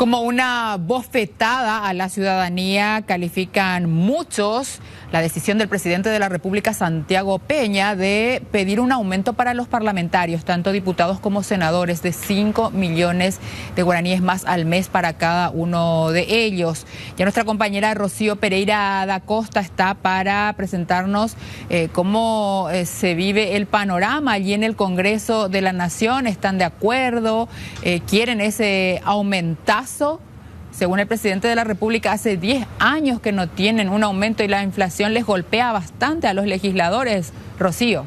Como una bofetada a la ciudadanía, califican muchos la decisión del presidente de la República, Santiago Peña, de pedir un aumento para los parlamentarios, tanto diputados como senadores, de 5 millones de guaraníes más al mes para cada uno de ellos. Ya nuestra compañera Rocío Pereira da Costa está para presentarnos cómo se vive el panorama allí en el Congreso de la Nación. ¿Están de acuerdo? ¿Quieren ese aumentazo? Según el presidente de la República, hace 10 años que no tienen un aumento y la inflación les golpea bastante a los legisladores. Rocío.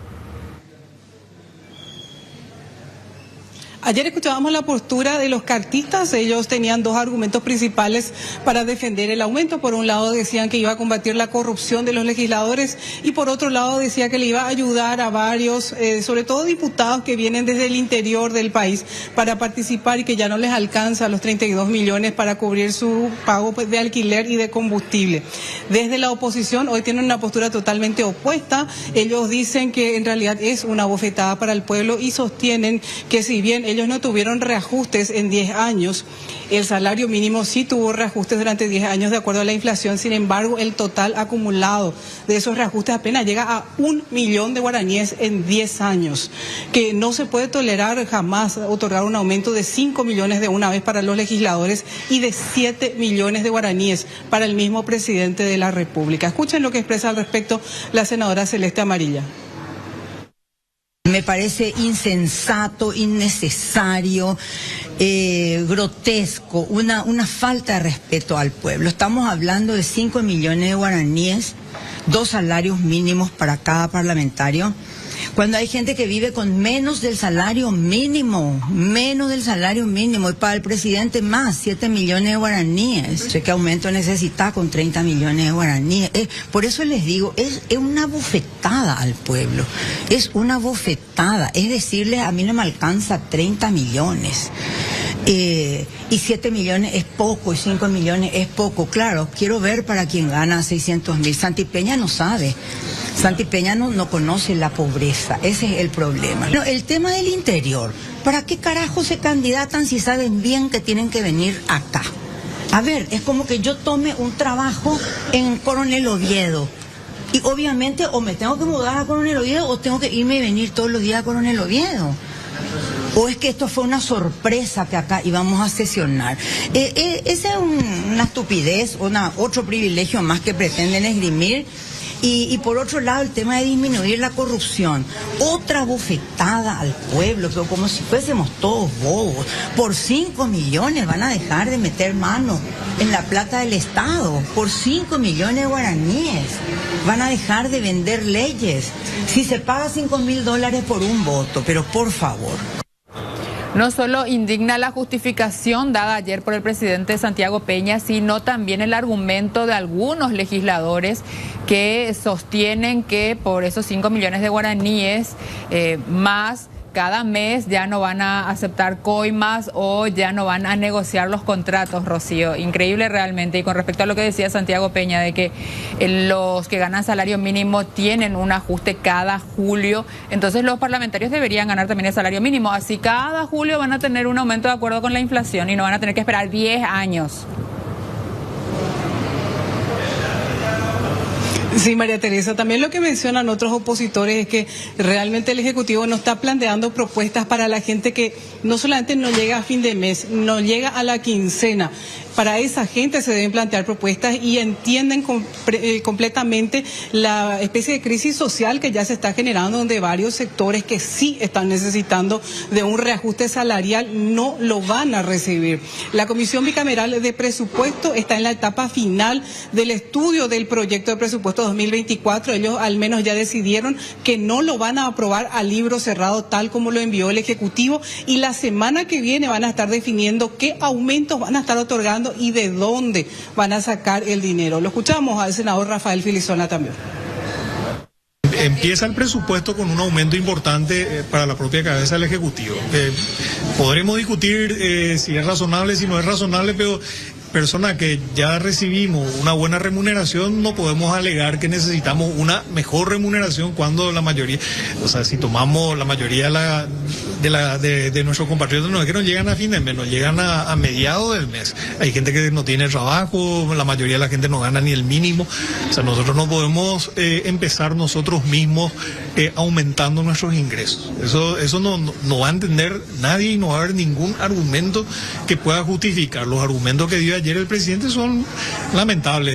Ayer escuchábamos la postura de los cartistas. Ellos tenían dos argumentos principales para defender el aumento. Por un lado decían que iba a combatir la corrupción de los legisladores y por otro lado decía que le iba a ayudar a varios, sobre todo diputados que vienen desde el interior del país para participar y que ya no les alcanza los 32 millones para cubrir su pago de alquiler y de combustible. Desde la oposición hoy tienen una postura totalmente opuesta. Ellos dicen que en realidad es una bofetada para el pueblo y sostienen que si bien ellos no tuvieron reajustes en 10 años. El salario mínimo sí tuvo reajustes durante 10 años de acuerdo a la inflación. Sin embargo, el total acumulado de esos reajustes apenas llega a 1 millón de guaraníes en 10 años. Que no se puede tolerar jamás otorgar un aumento de 5 millones de una vez para los legisladores y de 7 millones de guaraníes para el mismo presidente de la República. Escuchen lo que expresa al respecto la senadora Celeste Amarilla. Me parece insensato, innecesario, grotesco, una falta de respeto al pueblo. Estamos hablando de 5 millones de guaraníes, 2 salarios mínimos para cada parlamentario, cuando hay gente que vive con menos del salario mínimo, y para el presidente más, 7 millones de guaraníes. ¿Qué aumento necesita con 30 millones de guaraníes? Por eso les digo, es una bofetada al pueblo, es una bofetada, es decirle, a mí no me alcanza 30 millones. Y 7 millones es poco, y 5 millones es poco. Claro, quiero ver para quien gana 600.000. Santi Peña no sabe. Santi Peña no conoce la pobreza. Ese es el problema. No, el tema del interior. ¿Para qué carajo se candidatan si saben bien que tienen que venir acá? A ver, es como que yo tome un trabajo en Coronel Oviedo. Y obviamente o me tengo que mudar a Coronel Oviedo o tengo que irme y venir todos los días a Coronel Oviedo. ¿O es que esto fue una sorpresa que acá íbamos a sesionar? Esa es una estupidez, otro privilegio más que pretenden esgrimir. Y por otro lado, el tema de disminuir la corrupción. Otra bofetada al pueblo, pero como si fuésemos todos bobos. Por 5 millones van a dejar de meter mano en la plata del Estado. Por 5 millones de guaraníes van a dejar de vender leyes. Si se paga $5.000 por un voto, pero por favor. No solo indigna la justificación dada ayer por el presidente Santiago Peña, sino también el argumento de algunos legisladores que sostienen que por esos 5 millones de guaraníes más cada mes ya no van a aceptar coimas o ya no van a negociar los contratos, Rocío. Increíble realmente. Y con respecto a lo que decía Santiago Peña, de que los que ganan salario mínimo tienen un ajuste cada julio, entonces los parlamentarios deberían ganar también el salario mínimo. Así cada julio van a tener un aumento de acuerdo con la inflación y no van a tener que esperar 10 años. Sí, María Teresa, también lo que mencionan otros opositores es que realmente el Ejecutivo no está planteando propuestas para la gente que no solamente no llega a fin de mes, no llega a la quincena. Para esa gente se deben plantear propuestas y entienden completamente la especie de crisis social que ya se está generando, donde varios sectores que sí están necesitando de un reajuste salarial no lo van a recibir. La Comisión Bicameral de Presupuesto está en la etapa final del estudio del proyecto de presupuesto 2024. Ellos al menos ya decidieron que no lo van a aprobar a libro cerrado tal como lo envió el Ejecutivo, y la semana que viene van a estar definiendo qué aumentos van a estar otorgando y de dónde van a sacar el dinero. Lo escuchamos al senador Rafael Filizona también. Empieza el presupuesto con un aumento importante para la propia cabeza del Ejecutivo. Podremos discutir si es razonable, si no es razonable, pero personas que ya recibimos una buena remuneración no podemos alegar que necesitamos una mejor remuneración cuando la mayoría, o sea, si tomamos la mayoría de nuestros compatriotas no es que no llegan a fin de mes, no llegan a mediados del mes. Hay gente que no tiene trabajo, la mayoría de la gente no gana ni el mínimo. O sea, nosotros no podemos empezar nosotros mismos aumentando nuestros ingresos. Eso no va a entender nadie y no va a haber ningún argumento que pueda justificar. Los argumentos que dio ayer el presidente son lamentables.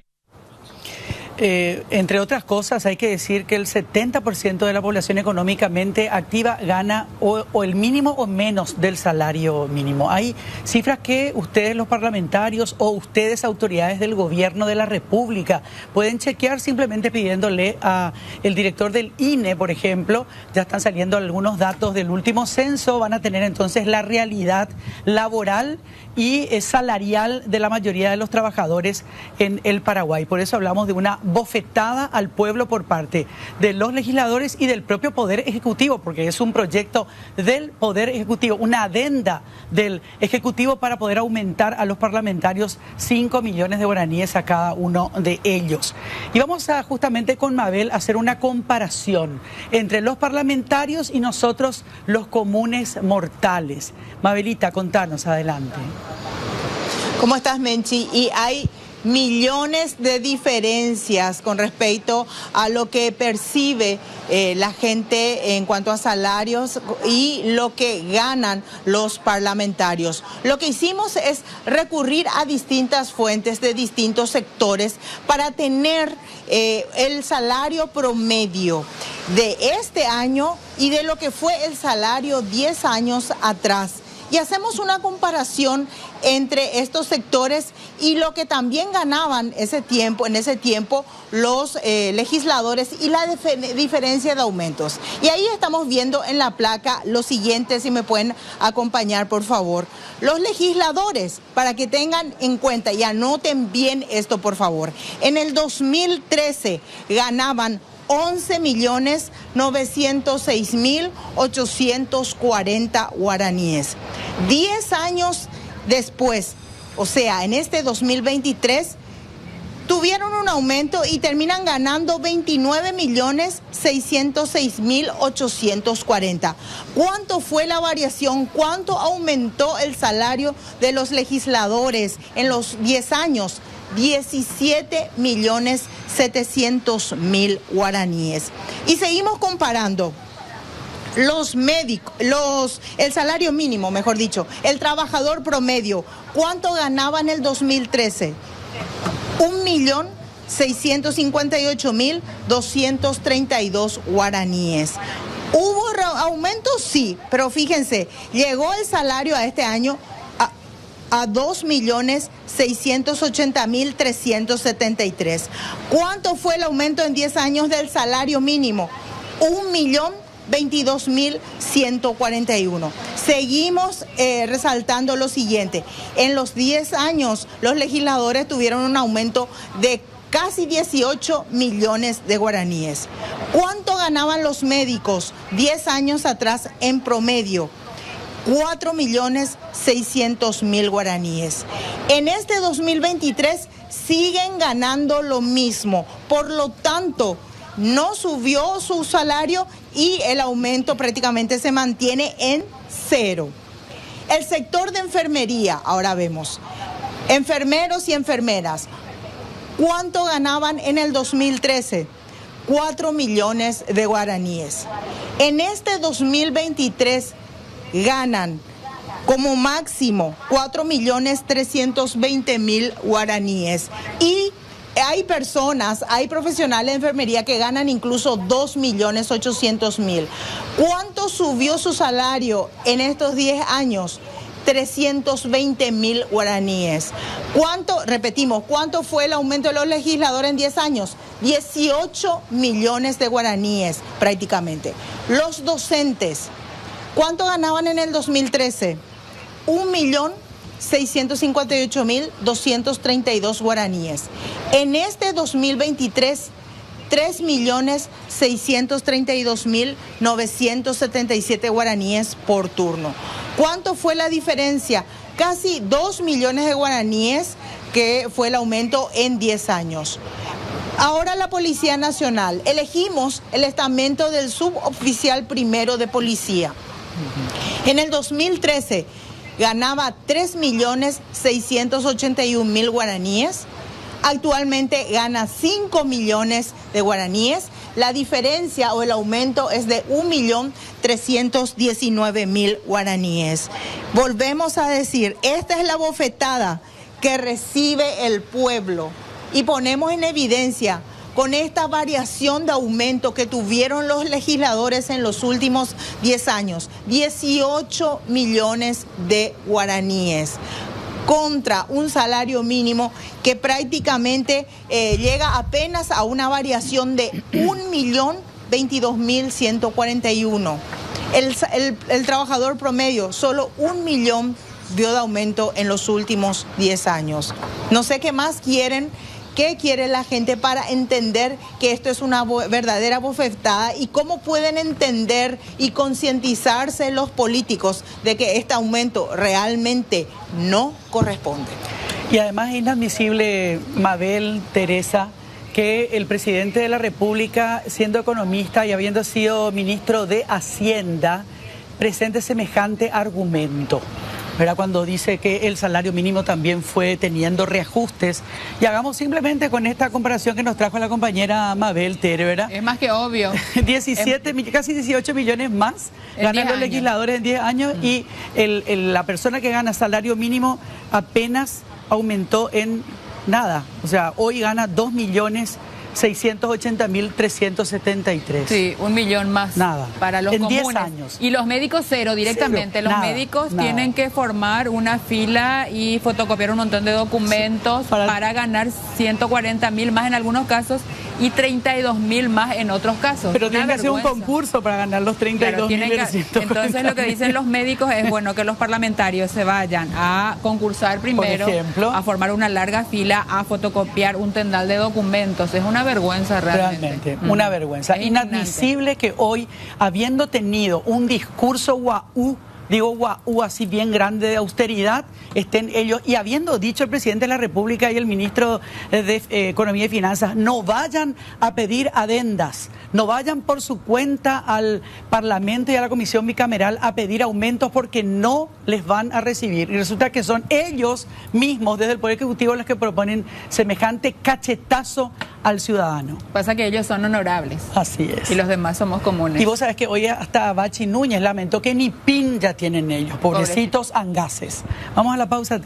Entre otras cosas, hay que decir que el 70% de la población económicamente activa gana o el mínimo o menos del salario mínimo. Hay cifras que ustedes, los parlamentarios, o ustedes, autoridades del gobierno de la República, pueden chequear simplemente pidiéndole a el director del INE, por ejemplo. Ya están saliendo algunos datos del último censo, van a tener entonces la realidad laboral y salarial de la mayoría de los trabajadores en el Paraguay. Por eso hablamos de una bofetada al pueblo por parte de los legisladores y del propio Poder Ejecutivo, porque es un proyecto del Poder Ejecutivo, una adenda del Ejecutivo para poder aumentar a los parlamentarios 5 millones de guaraníes a cada uno de ellos. Y vamos a justamente con Mabel hacer una comparación entre los parlamentarios y nosotros, los comunes mortales. Mabelita, contanos, adelante. ¿Cómo estás, Menchi? Y hay millones de diferencias con respecto a lo que percibe la gente en cuanto a salarios y lo que ganan los parlamentarios. Lo que hicimos es recurrir a distintas fuentes de distintos sectores para tener el salario promedio de este año y de lo que fue el salario 10 años atrás. Y hacemos una comparación entre estos sectores y lo que también ganaban en ese tiempo los legisladores y la diferencia de aumentos. Y ahí estamos viendo en la placa lo siguiente, si me pueden acompañar, por favor. Los legisladores, para que tengan en cuenta y anoten bien esto, por favor. En el 2013 ganaban 11.906.840 guaraníes. 10 años después, o sea, en este 2023, tuvieron un aumento y terminan ganando 29.606.840. ¿Cuánto fue la variación? ¿Cuánto aumentó el salario de los legisladores en los 10 años? 17.700.000 guaraníes. Y seguimos comparando los médicos, el salario mínimo, mejor dicho, el trabajador promedio. ¿Cuánto ganaba en el 2013? 1.658.232 guaraníes. ¿Hubo aumentos? Sí, pero fíjense, llegó el salario a este año a 2.680.373. ¿Cuánto fue el aumento en 10 años del salario mínimo? 1.022.141. Seguimos resaltando lo siguiente. En los 10 años, los legisladores tuvieron un aumento de casi 18 millones de guaraníes. ¿Cuánto ganaban los médicos 10 años atrás en promedio? 4.600.000 guaraníes. En este 2023 siguen ganando lo mismo. Por lo tanto, no subió su salario y el aumento prácticamente se mantiene en cero. El sector de enfermería, ahora vemos. Enfermeros y enfermeras. ¿Cuánto ganaban en el 2013? 4 millones de guaraníes. En este 2023 ganan como máximo 4.320.000 guaraníes. Y hay profesionales de enfermería que ganan incluso 2.800.000. ¿Cuánto subió su salario en estos 10 años? 320.000 guaraníes. ¿Cuánto fue el aumento de los legisladores en 10 años? 18 millones de guaraníes prácticamente. Los docentes, ¿cuánto ganaban en el 2013? 1.658.232 guaraníes. En este 2023, 3.632.977 guaraníes por turno. ¿Cuánto fue la diferencia? Casi 2 millones de guaraníes que fue el aumento en 10 años. Ahora la Policía Nacional, elegimos el estamento del suboficial primero de policía. En el 2013 ganaba 3.681.000 guaraníes, actualmente gana 5 millones de guaraníes. La diferencia o el aumento es de 1.319.000 guaraníes. Volvemos a decir, esta es la bofetada que recibe el pueblo y ponemos en evidencia con esta variación de aumento que tuvieron los legisladores en los últimos 10 años, 18 millones de guaraníes contra un salario mínimo que prácticamente llega apenas a una variación de 1.022.141. El trabajador promedio, solo 1 millón vio de aumento en los últimos 10 años. No sé qué más quieren. ¿Qué quiere la gente para entender que esto es una verdadera bofetada y cómo pueden entender y concientizarse los políticos de que este aumento realmente no corresponde? Y además es inadmisible, Mabel, Teresa, que el presidente de la República, siendo economista y habiendo sido ministro de Hacienda, presente semejante argumento. ¿Verdad? Cuando dice que el salario mínimo también fue teniendo reajustes. Y hagamos simplemente con esta comparación que nos trajo la compañera Mabel Tere, ¿verdad? Es más que obvio. 17, casi 18 millones más ganan los legisladores en 10 años y la persona que gana salario mínimo apenas aumentó en nada. O sea, hoy gana 2.680.373. Sí, 1 millón más. Nada. Para los en comunes. 10 años. Y los médicos cero directamente. Cero. Los Nada, médicos nada. tienen que formar una fila y fotocopiar un montón de documentos para ganar 140.000 más en algunos casos y 32.000 más en otros casos. Pero tienen que hacer un vergüenza. concurso para ganar los 32.000. Entonces lo que dicen los médicos es bueno que los parlamentarios se vayan a concursar primero, por ejemplo, a formar una larga fila, a fotocopiar un tendal de documentos. Es una vergüenza realmente. Una vergüenza. Es inadmisible que hoy, habiendo tenido un discurso guau, digo guau así bien grande de austeridad, estén ellos, y habiendo dicho el presidente de la República y el ministro de Economía y Finanzas, no vayan a pedir adendas, no vayan por su cuenta al Parlamento y a la Comisión Bicameral a pedir aumentos porque no les van a recibir. Y resulta que son ellos mismos, desde el Poder Ejecutivo, los que proponen semejante cachetazo al ciudadano. Pasa que ellos son honorables. Así es. Y los demás somos comunes. Y vos sabés que hoy hasta Bachi Núñez lamentó que ni PIN ya tienen ellos, pobrecitos angaces. Vamos a la pausa.